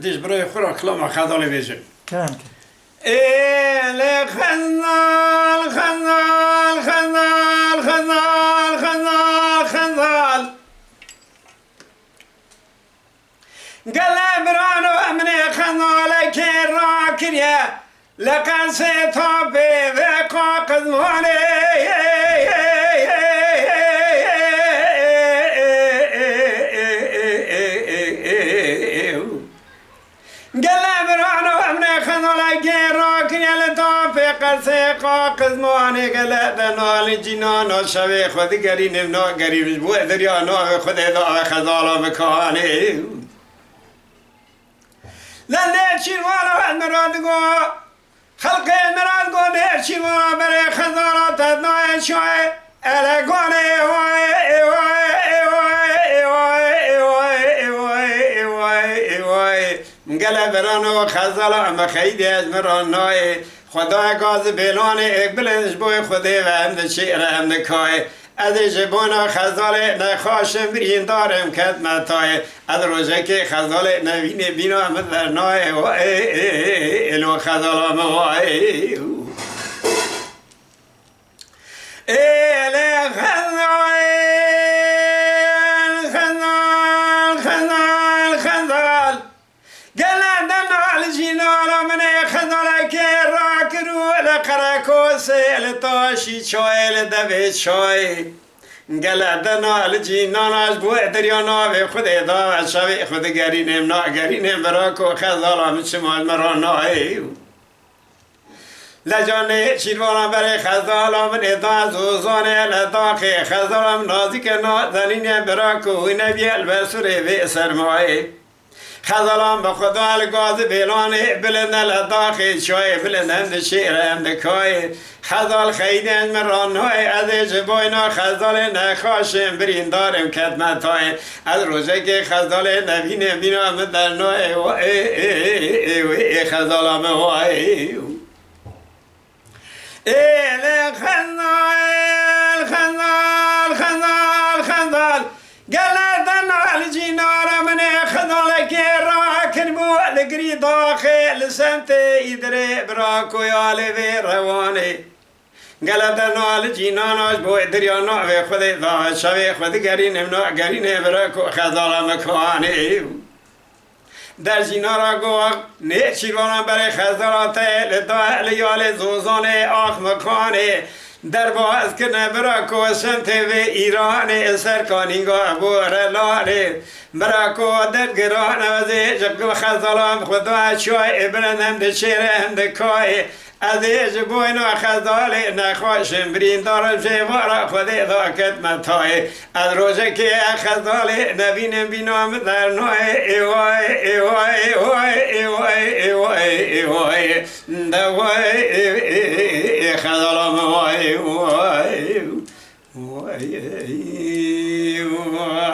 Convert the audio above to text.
دیش برای خورا کلام خداله بیجم كان ایل خنال خنال خنال خنال خنال خنال قلب رانو امني خنال كي راكريا لقد سيطابي ذاقا قدموني سيقا قزماني قلت نال جنانا شوي خود قرين ابنا قريب بو دريانا خود اذا خزالا مكاني لن شير والا مراد قو خلق مراد قو دير شير والا بري خزالا تدنا شوي الا قوني قلب رانو خزالا مخيدي اجمراناي خدا گاز بیلانه ایک بلندش بوی خودی و همده شعر همده کای از جبانا خزال نخاشم برین دارم کدمتای از روزه که خزال نوین بینا مدرنای و ایلو خزال موای ایل خزال خزال خزال خزال گلندن آل جینالا من خزال که لقرا سيل طاشي شويل دبي شوي قلدنا الجينانا بو دريانا في خد اضاء شوي خد قرينم نا قرينم براكو خزالا من شمال مرانا لجاني شيروانا بري خزالا من اضاء زوزاني لداخي خزالا من نازك نا ذنين براكو نبي البسوري في سرمائي خزالان به خدا الگاز بیلانه بلندن لداخل شوی بلندن شیر هم دکای خزال خیدن مرانهای از جباینا خزال نخاشم برین دارم کدمتای از روزه که خزال نبینه بینام در نوع و ای خزالام و ای خزال خزال خزال خزال قلدن الجنار من خذلك راكنمو لقري داخل سنتي يدري براكو يالي في رواني قلدن الجنار بو دريانا في خذي ذا شوي خذي قرين منو قرين براكو خذل مكاني در جنارا گو نیچیوانا برای خزلاته لدا لیال زوزانه آخ مکانه در باز که نبرا کوشن تیوی ایران سرکانینگا بورلانه برا کو در گران وزی جب خزالام خدا شوی ابرنم ده شیر هم ده کای از جبوینا خزال نخواشم برین دارم جوارا خودی داکت متای از روزه که خزال نبینم بینام در نوع ایوای ایوای ایوای ایوای ایوای ایوای دوای خزالام وای وای وای وای